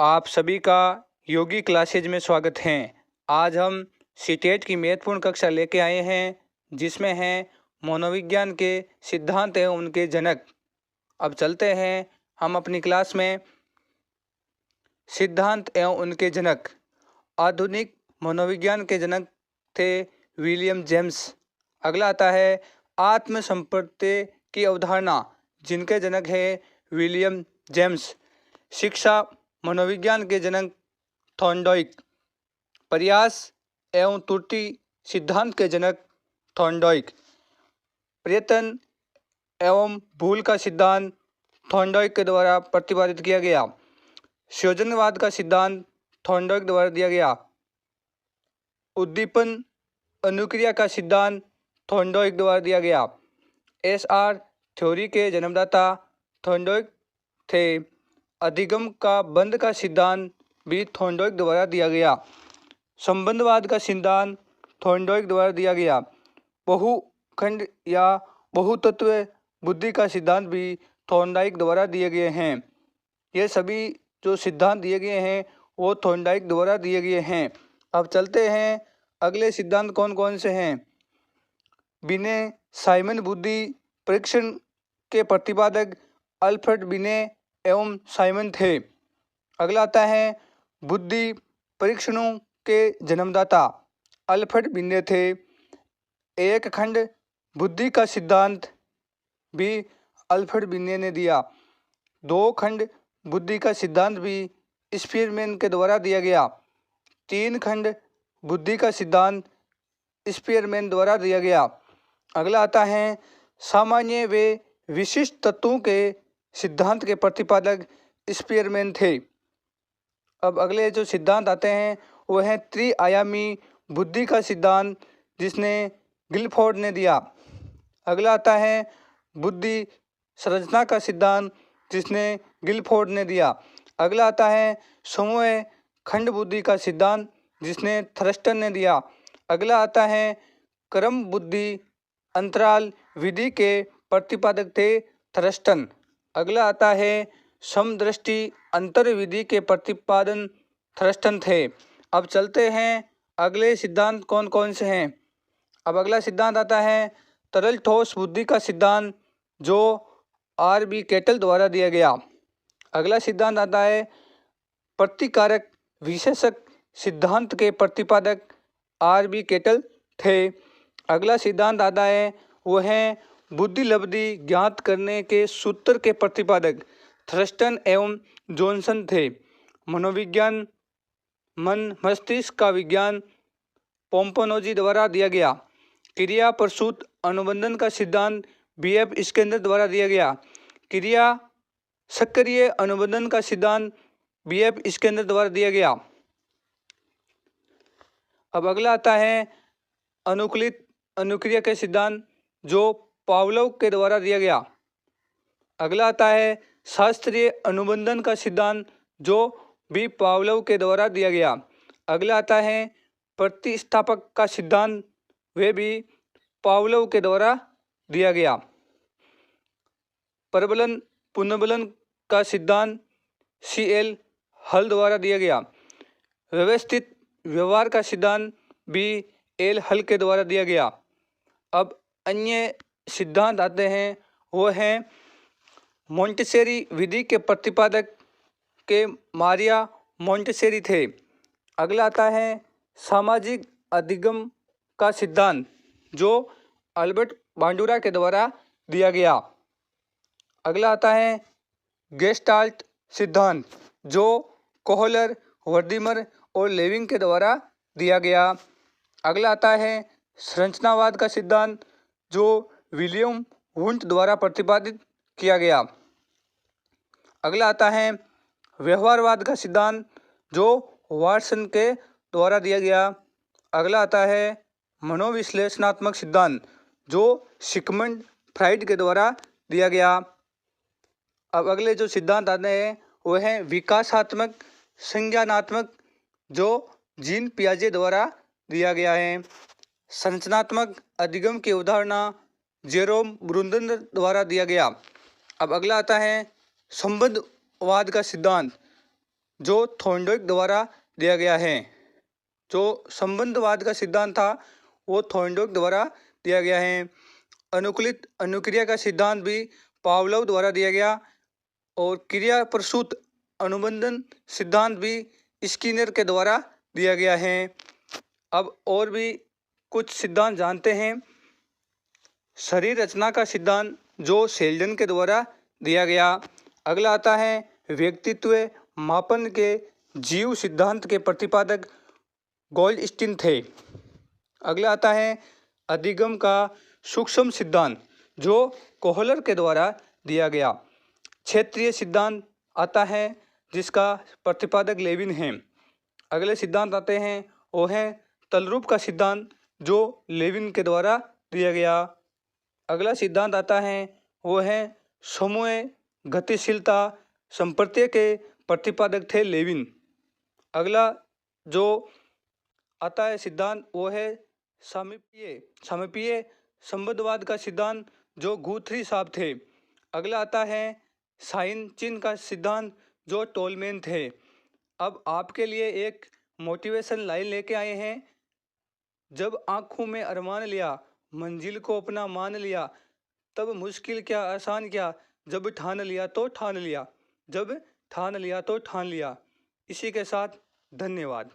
आप सभी का योगी क्लासेज में स्वागत है। आज हम सीटेट की महत्वपूर्ण कक्षा लेके आए हैं, जिसमें हैं मनोविज्ञान के सिद्धांत एवं उनके जनक। अब चलते हैं हम अपनी क्लास में। सिद्धांत एवं उनके जनक। आधुनिक मनोविज्ञान के जनक थे विलियम जेम्स। अगला आता है आत्मसंपत्ति की अवधारणा, जिनके जनक है विलियम जेम्स। शिक्षा मनोविज्ञान के जनक थॉर्नडाइक। प्रयास एवं त्रुटि सिद्धांत के जनक थॉर्नडाइक। प्रयत्न एवं भूल का सिद्धांत थॉर्नडाइक के द्वारा प्रतिपादित किया गया। सृजनवाद का सिद्धांत थॉर्नडाइक द्वारा दिया गया। उद्दीपन अनुक्रिया का सिद्धांत थॉर्नडाइक द्वारा दिया गया। एसआर थ्योरी के जन्मदाता थॉर्नडाइक थे। अधिगम का बंध का सिद्धांत भी थॉर्नडाइक द्वारा दिया गया। संबंधवाद का सिद्धांत थॉर्नडाइक द्वारा दिया गया। बहुखंड या बहुतत्व बुद्धि का सिद्धांत भी थॉर्नडाइक द्वारा दिए गए हैं। ये सभी जो सिद्धांत दिए गए हैं वो थॉर्नडाइक द्वारा दिए गए हैं। अब चलते हैं अगले सिद्धांत कौन कौन से हैं। बिने साइमन बुद्धि परीक्षण के प्रतिपादक अल्फ्रेड बिने एवं साइमन थे। अगला आता है बुद्धि परीक्षणों के जन्मदाता अल्फ्रेड बिने थे। एक खंड बुद्धि का सिद्धांत भी अल्फ्रेड बिने ने दिया। दो खंड बुद्धि का सिद्धांत भी स्पीयरमैन के द्वारा दिया गया। तीन खंड बुद्धि का सिद्धांत स्पीयरमैन द्वारा दिया गया। अगला आता है सामान्य व विशिष्ट तत्वों के सिद्धांत के प्रतिपादक स्पीयरमैन थे। अब अगले जो सिद्धांत आते हैं वो है त्रिआयामी बुद्धि का सिद्धांत, जिसने गिलफोर्ड ने दिया। अगला आता है बुद्धि संरचना का सिद्धांत, जिसने गिलफोर्ड ने दिया। अगला आता है समूह खंड बुद्धि का सिद्धांत, जिसने थर्स्टन ने दिया। अगला आता है क्रम बुद्धि अंतराल विधि के प्रतिपादक थे थर्स्टन। अगला आता है समदृष्टि अंतर विधि के प्रतिपादन थर्स्टन थे। अब चलते हैं अगले सिद्धांत कौन कौन से हैं। अब अगला सिद्धांत आता है तरल ठोस बुद्धि का सिद्धांत, जो आर.बी. केटल द्वारा दिया गया। अगला सिद्धांत आता है प्रतिकारक विशेषक सिद्धांत के प्रतिपादक आर.बी. केटल थे। अगला सिद्धांत आता है वो है बुद्धि लब्धि ज्ञात करने के सूत्र के प्रतिपादक थर्स्टन एवं जॉनसन थे। मनोविज्ञान मन मस्तिष्क का विज्ञान पोम्पनोजी द्वारा दिया गया। क्रिया प्रसूत अनुबंधन का सिद्धांत बी.एफ. स्किनर द्वारा दिया गया। क्रिया सक्रिय अनुबंधन का सिद्धांत बी.एफ. स्किनर द्वारा दिया गया। अब अगला आता है अनुकूलित अनुक्रिया के सिद्धांत, जो पावलोव के द्वारा दिया गया। अगला आता है शास्त्रीय अनुबंधन का सिद्धांत, जो भी पावलोव के द्वारा दिया गया। अगला आता है प्रतिस्थापक का सिद्धांत, वे भी पावलोव के द्वारा दिया गया। प्रबलन पुनर्बलन का सिद्धांत सी.एल. हल द्वारा दिया गया। व्यवस्थित व्यवहार का सिद्धांत भी एल. हल के द्वारा दिया गया। अब अन्य सिद्धांत आते हैं वो हैं मोंटेसेरी विधि के प्रतिपादक के मारिया मोंटेसेरी थे। अगला आता है सामाजिक अधिगम का सिद्धांत, जो अल्बर्ट बांडुरा के द्वारा दिया गया। अगला आता है गेस्टाल्ट सिद्धांत, जो कोहलर वर्दीमर और लेविंग के द्वारा दिया गया। अगला आता है संरचनावाद का सिद्धांत, जो विलियम वुंट द्वारा प्रतिपादित किया गया। अगला आता है व्यवहारवाद का सिद्धांत, जो वाटसन के द्वारा दिया गया। अगला आता है मनोविश्लेषणात्मक सिद्धांत, जो सिगमंड फ्राइड के द्वारा दिया गया। अब अगले जो सिद्धांत आते हैं वो हैं विकासात्मक संज्ञानात्मक, जो जीन पियाजे द्वारा दिया गया है। संरचनात्मक अधिगम की अवधारणा जेरोम ब्रुंदन द्वारा दिया गया। अब अगला आता है संबंधवाद का सिद्धांत, जो थॉर्नडाइक द्वारा दिया गया है। जो संबंधवाद का सिद्धांत था वो थॉर्नडाइक द्वारा दिया गया है। अनुकूलित अनुक्रिया का सिद्धांत भी पावलोव द्वारा दिया गया और क्रिया प्रसूत अनुबंधन सिद्धांत भी स्किनर के द्वारा दिया गया है। अब और भी कुछ सिद्धांत जानते हैं। शरीर रचना का सिद्धांत जो शेल्डन के द्वारा दिया गया। अगला आता है व्यक्तित्व मापन के जीव सिद्धांत के प्रतिपादक गोल्डस्टीन थे। अगला आता है अधिगम का सूक्ष्म सिद्धांत जो कोहलर के द्वारा दिया गया। क्षेत्रीय सिद्धांत आता है जिसका प्रतिपादक लेविन है। अगले सिद्धांत आते हैं वो है तलरूप का सिद्धांत जो लेविन के द्वारा दिया गया। अगला सिद्धांत आता है वो है समूह गतिशीलता संप्रत्यय के प्रतिपादक थे लेविन। अगला जो आता है सिद्धांत वो है सामीप्य संबंधवाद का सिद्धांत जो गुथरी साहब थे। अगला आता है साइन चिन्ह का सिद्धांत जो टोलमैन थे। अब आपके लिए एक मोटिवेशन लाइन लेके आए हैं। जब आंखों में अरमान लिया मंजिल को अपना मान लिया, तब मुश्किल क्या आसान क्या, जब ठान लिया तो ठान लिया, जब ठान लिया तो ठान लिया। इसी के साथ धन्यवाद।